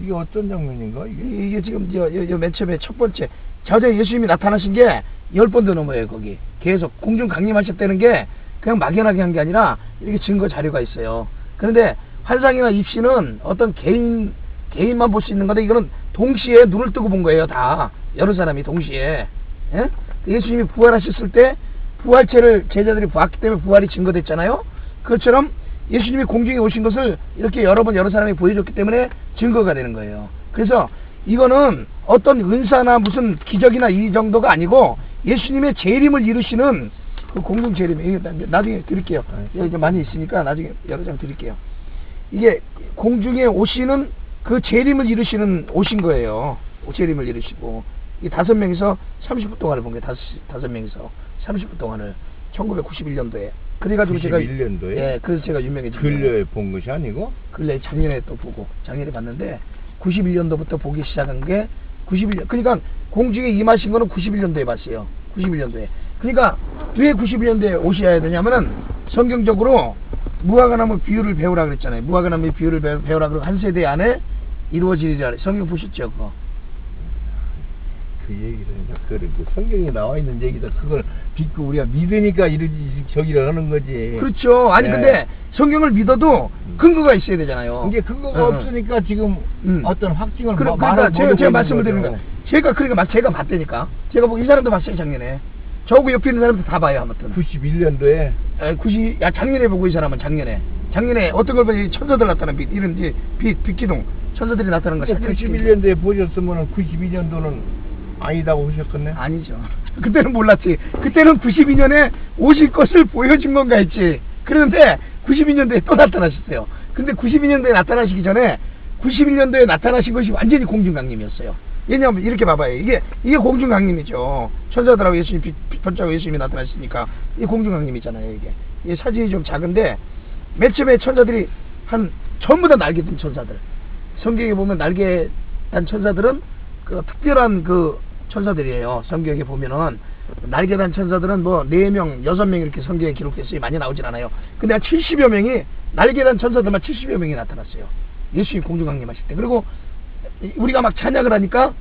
이게 어떤 장면인가? 이게 지금 맨 처음에 첫 번째 저자 예수님이 나타나신 게 10번도 넘어요. 거기 계속 공중 강림하셨다는 게 그냥 막연하게 한 게 아니라 이렇게 증거 자료가 있어요. 그런데 환상이나 입시는 어떤 개인만 볼 수 있는 건데 이거는 동시에 눈을 뜨고 본 거예요. 다 여러 사람이 동시에. 예? 예수님이 부활하셨을 때 부활체를 제자들이 봤기 때문에 부활이 증거됐잖아요. 그것처럼 예수님이 공중에 오신 것을 이렇게 여러 번 여러 사람이 보여줬기 때문에 증거가 되는 거예요. 그래서 이거는 어떤 은사나 무슨 기적이나 이 정도가 아니고 예수님의 재림을 이루시는 그 공중 재림. 이게 나중에 드릴게요. 여기 많이 있으니까 나중에 여러 장 드릴게요. 이게 공중에 오시는 그 재림을 이루시는 오신 거예요. 재림을 이루시고 이 5명이서 30분 동안을 본 거예요. 5명이서 30분 동안을 1991년도에. 그래가지고 91년도에? 예, 그래서 제가 유명해진 거예요. 근래에 거예요. 본 것이 아니고? 근래 작년에 또 보고 작년에 봤는데 91년도부터 보기 시작한 게 91년. 그러니까 공중에 임하신 거는 91년도에 봤어요. 91년도에. 그러니까 왜 91년도에 오셔야 되냐면은 성경적으로 무화과나무 비유를 배우라 그랬잖아요. 무화과나무 비유를 배우라 그러고 한 세대 안에 이루어지리라. 성경 보셨죠, 그거? 그 얘기를 그 성경에 나와 있는 얘기다. 그걸 믿고 우리가 믿으니까 이러지 저기를 하는 거지. 그렇죠. 아니 근데 성경을 믿어도 근거가 있어야 되잖아요. 이게 근거가 없으니까 지금 어떤 확증을 그러니까 제가 말씀을 드리는 거예요. 제가 봤다니까. 제가 보고 이 사람도 봤어요, 작년에. 저하고 옆에 있는 사람도 다 봐요, 아무튼. 91년도에? 작년에 보고 이 사람은 작년에 어떤 걸 보니 천사들 나타나는 빛, 이런 빛기둥, 천사들이 나타나는 거. 91년도에 보셨으면 92년도는 아니다고 보셨겠네? 아니죠. 그때는 몰랐지. 그때는 92년에 오실 것을 보여준 건가 했지. 그런데 92년도에 또 나타나셨어요. 근데 92년도에 나타나시기 전에 91년도에 나타나신 것이 완전히 공중강림이었어요. 왜냐하면 이렇게 봐봐요. 이게 공중강림이죠. 천사들하고 예수님 빛 번쩍하고 예수님이 나타나시니까 이게 공중강림이잖아요. 이게 사진이 좀 작은데 맨 처음에 천사들이 전부 다 날개 든 천사들. 성경에 보면 날개 단 천사들은 그 특별한 그 천사들이에요. 성경에 보면은 날개 단 천사들은 뭐 4명, 6명 이렇게 성경에 기록됐어요. 많이 나오진 않아요. 근데 한 70여 명이 날개 단 천사들만 70여 명이 나타났어요. 예수님 공중강림하실 때. 그리고 우리가 막 찬양을 하니까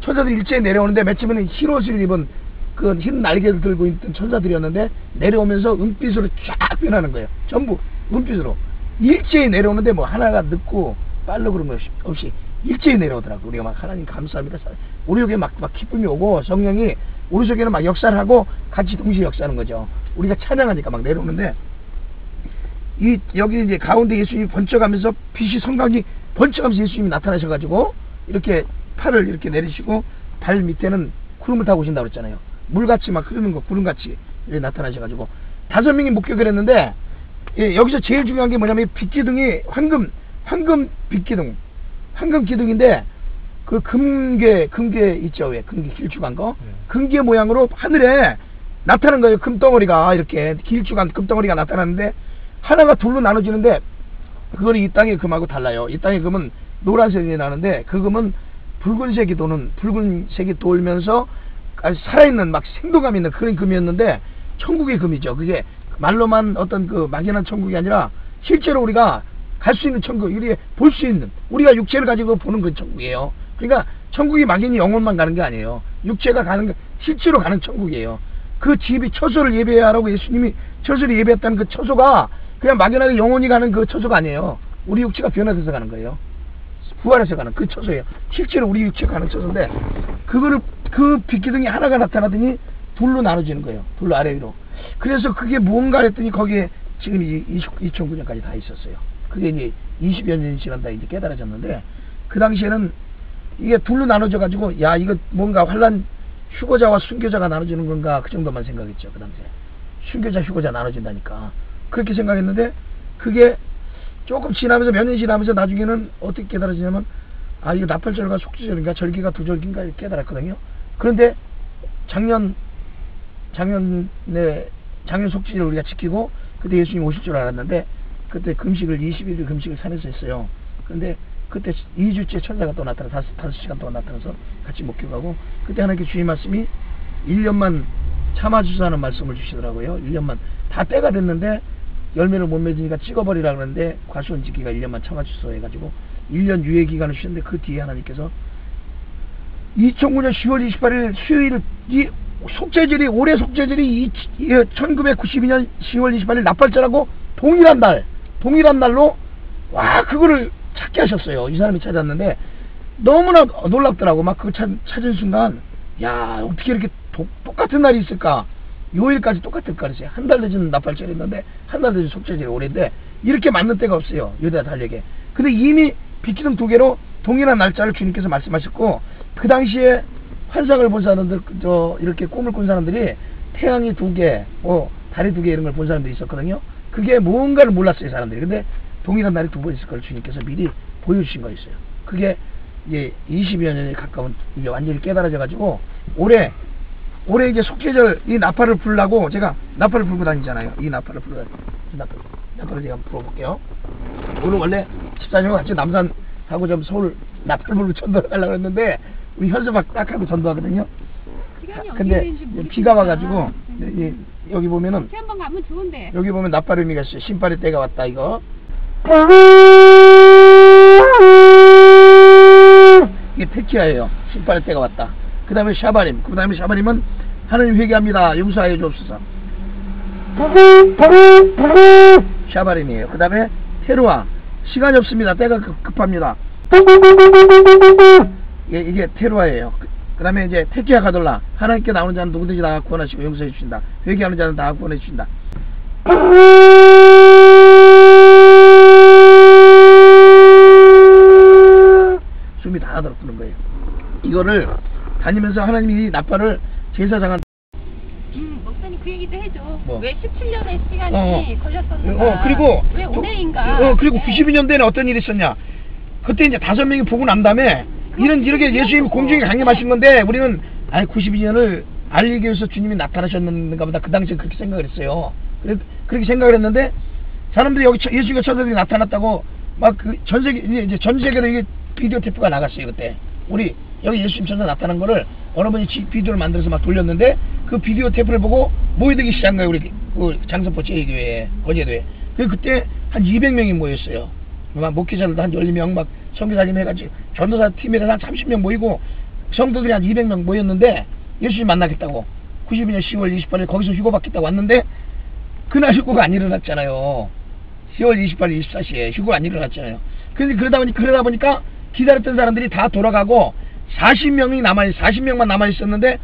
천사들이 일제히 내려오는데 맨 처음에는 흰 옷을 입은 그 흰 날개를 들고 있던 천사들이었는데 내려오면서 은빛으로 쫙 변하는 거예요. 전부 은빛으로 일제히 내려오는데 뭐 하나가 늦고 빠르고 그런 거 없이 일제히 내려오더라고. 우리가 막 하나님 감사합니다. 우리 속에 막 기쁨이 오고 성령이 우리 속에는 막 역사를 하고 같이 동시에 역사하는 거죠. 우리가 찬양하니까 막 내려오는데 여기 이제 가운데 예수님이 번쩍하면서 빛이 성곽이 번쩍하면서 예수님이 나타나셔가지고 이렇게 팔을 이렇게 내리시고 발 밑에는 구름을 타고 오신다고 그랬잖아요. 물같이 막 흐르는 거, 구름같이 이렇게 나타나셔가지고 5명이 목격을 했는데 여기서 제일 중요한 게 뭐냐면 빛기둥이 황금 빛기둥, 황금 기둥인데 그 금괴 있죠. 왜 금괴 길쭉한 거 금괴 모양으로 하늘에 나타난 거예요. 금덩어리가 이렇게 길쭉한 금덩어리가 나타나는데 하나가 둘로 나눠지는데 그거는 이 땅의 금하고 달라요. 이 땅의 금은 노란색이 나는데 그 금은 붉은색이 돌면서 살아있는 막 생동감 있는 그런 금이었는데 천국의 금이죠. 그게 말로만 어떤 그 막연한 천국이 아니라 실제로 우리가 갈 수 있는 천국, 우리가 볼 수 있는, 우리가 육체를 가지고 보는 그 천국이에요. 그러니까 천국이 막연히 영혼만 가는 게 아니에요. 육체가 가는 게 실제로 가는 천국이에요. 그 집이 처소를 예배하라고 예수님이 처소를 예배했다는 그 처소가 그냥 막연하게 영혼이 가는 그 처소가 아니에요. 우리 육체가 변화돼서 가는 거예요. 부활해서 가는 그 처소예요. 실제로 우리 육체가 가는 처소인데 그거를 그 빛기둥이 하나가 나타나더니 둘로 나눠지는 거예요. 둘로 아래 위로. 그래서 그게 무언가 했더니 거기에 지금 2009년까지 다 있었어요. 그게 이제 20여 년이 지난다 이제 깨달아졌는데 그 당시에는 이게 둘로 나눠져 가지고 야 이거 뭔가 환난 휴거자와 순교자가 나눠지는 건가 그 정도만 생각했죠. 그 당시에 순교자 휴거자 나눠진다니까 그렇게 생각했는데 그게 조금 지나면서 몇 년 지나면서 나중에는 어떻게 깨달아지냐면 아 이거 나팔절과 속죄절인가 절기가 두 절기인가 이렇게 깨달았거든요. 그런데 작년 속죄절 우리가 지키고 그때 예수님 오실 줄 알았는데 그때 금식을 21일 금식을 산에서 했어요. 근데 그때 2주째 천사가 또 나타나 5시간 동안 나타나서 같이 목격하고 그때 하나님께 주의 말씀이 1년만 참아주사는 말씀을 주시더라고요. 1년만 다 때가 됐는데 열매를 못 맺으니까 찍어버리라 그러는데 과수원 지키가 1년만 참아주소 해가지고 1년 유예 기간을 주셨는데 그 뒤에 하나님께서 2009년 10월 28일 수요일 이 속죄절이 올해 속죄절이 1992년 10월 28일 납발절하고 동일한 날로 와 그거를 찾게 하셨어요. 이 사람이 찾았는데 너무나 놀랍더라고. 막 그거 찾은 순간 야 어떻게 이렇게 똑같은 날이 있을까. 요일까지 똑같을까 그랬어요. 한 달 늦은 납발절이었는데 한 달 늦은 속죄절이 올해인데 이렇게 맞는 때가 없어요. 유다 달력에. 근데 이미 빗기둥 2개로 동일한 날짜를 주님께서 말씀하셨고 그 당시에 환상을 본 사람들 이렇게 꿈을 꾼 사람들이 태양이 2개 달이 2개 이런 걸 본 사람들이 있었거든요. 그게 뭔가를 몰랐어요 사람들이. 근데 동일한 날이 2번 있을 걸 주님께서 미리 보여주신 거 있어요. 그게 이제 20여 년에 가까운 이게 완전히 깨달아져 가지고 올해 이제 속죄절 이 나팔을 불라고 제가 나팔을 불고 다니잖아요. 이 나팔을 불고 나팔을 제가 한번 불어볼게요. 오늘 원래 집사님과 같이 남산하고 좀 서울 나팔 불고 전도하려고 했는데 우리 현수막 딱 하고 전도하거든요. 근데 비가 와가지고 여기 보면은 한번 가면 좋은데. 여기 보면 나팔 의미가 있어요. 신발의 때가 왔다 이거. 이게 테키아예요. 신발의 때가 왔다. 그 다음에 샤바림. 그 다음에 샤바림은 하나님 회개합니다. 용서하여 주옵소서. 샤바림이에요. 그 다음에 테루아. 시간이 없습니다. 때가 급합니다. 이게 테루아예요. 그 다음에 이제 테키아 가돌라. 하나님께 나오는 자는 누구든지 다 구원하시고 용서해 주신다. 회개하는 자는 다 구원해 주신다. 숨이 다 나도록 부는 거예요. 이거를 다니면서 하나님이 나팔을 제사장한 목사님 그 얘기도 해줘. 뭐? 왜 17년의 시간이 걸렸었는가? 그리고 왜 올해인가? 그리고 92년대에는 어떤 일이 있었냐? 그때 이제 5명이 보고 난 다음에 이렇게 예수님이 공중에 강림하신 건데 우리는 92년을 알리기 위해서 주님이 나타나셨는가 보다. 그 당시에 그렇게 생각을 했어요. 그렇게 생각을 했는데 사람들이 여기 예수님과 천사들이 나타났다고 막 그 전 세계로 이게 비디오 테이프가 나갔어요. 그때 우리 여기 예수님 천사 나타난 거를 어느 분이 비디오를 만들어서 막 돌렸는데 그 비디오 테이프를 보고 모여들기 시작한 거예요. 우리 그 장성포 제2교회 거제도에. 그때 한 200명이 모였어요. 막 목회자들도 한 12명 막 선교사님 해가지고 전도사 팀에서 한 30명 모이고 성도들이 한 200명 모였는데 예수님 만나겠다고 92년 10월 28일 거기서 휴고 받겠다고 왔는데 그날 휴고가 안 일어났잖아요. 10월 28일 24시에 휴고가 안 일어났잖아요. 그러다 보니까 기다렸던 사람들이 다 돌아가고 40명만 남아있었는데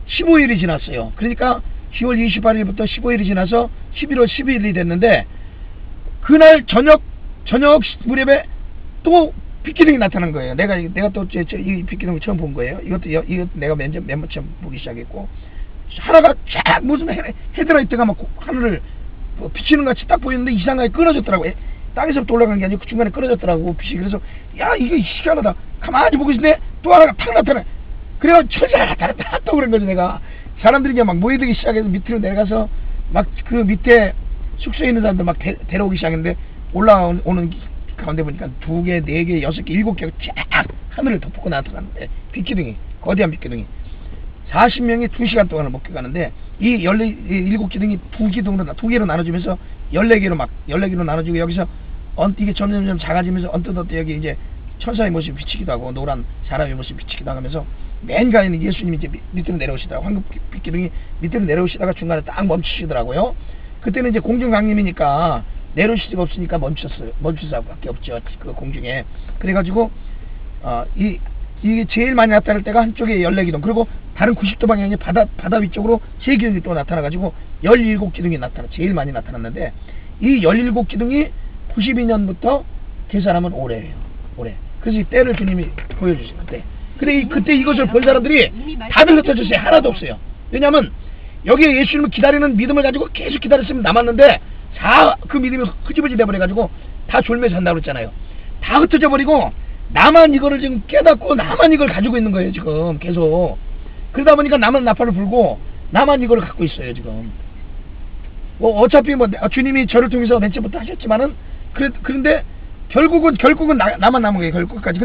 15일이 지났어요. 그러니까 10월 28일부터 15일이 지나서 11월 12일이 됐는데 그날 저녁 무렵에 또 빗기둥이 나타난 거예요. 내가 또 이 빗기둥을 처음 본 거예요. 이것도 내가 맨 처음 보기 시작했고 하나가 쫙 무슨 헤드라이트가 막 하늘을 비치는 것 같이 딱 보이는데 이상하게 끊어졌더라고요. 땅에서부터 올라간 게 아니고 그 중간에 끊어졌더라고 빛이. 그래서 야 이게 희한하다 가만히 보고 있는데 또 하나가 탁 나타나. 그래서 천사가 나타났다 또 그런 거지. 내가 사람들이 그냥 막 모이기 시작해서 밑으로 내려가서 막 그 밑에 숙소에 있는 사람들 막 데려오기 시작했는데 올라오는 가운데 보니까 2개, 4개, 6개, 7개가 쫙 하늘을 덮고 나타났는데 빗기둥이 거대한 빗기둥이 40명이 2시간 동안을 먹게 가는데 이 7기둥이 2개로 나눠지면서 14개로 나눠지고 여기서 이게 점점 작아지면서 언뜻 여기 이제 천사의 모습이 비치기도 하고 노란 사람의 모습이 비치기도 하면서 맨 가에는 예수님이 이제 밑으로 내려오시다가 황금 빗기둥이 밑으로 내려오시다가 중간에 딱 멈추시더라고요. 그때는 이제 공중 강림이니까 내려올 수가 없으니까 멈출 수밖에 없죠. 그 공중에. 그래가지고 이게 제일 많이 나타날 때가 한쪽에 14기둥 그리고 다른 90도 방향이 바다 위쪽으로 3기둥이 또 나타나가지고 17기둥이 제일 많이 나타났는데 이 17기둥이 92년부터 계산하면 올해예요. 올해. 그래서 이 때를 주님이 보여주신 그때. 근데 그때 이것을 본 사람들이 다들 흩어졌어요. 하나도 없어요. 왜냐면 여기에 예수님을 기다리는 믿음을 가지고 계속 기다렸으면 남았는데 그 믿음이 흐지부지 돼버려가지고 다 졸며 산다고 그랬잖아요. 다 흩어져 버리고 나만 이거를 지금 깨닫고 나만 이걸 가지고 있는 거예요. 지금 계속. 그러다 보니까 나만 나팔을 불고 나만 이걸 갖고 있어요. 지금. 어차피 주님이 저를 통해서 맨 처음부터 하셨지만은 그런데 결국은 나만 남은 거예요. 결국까지.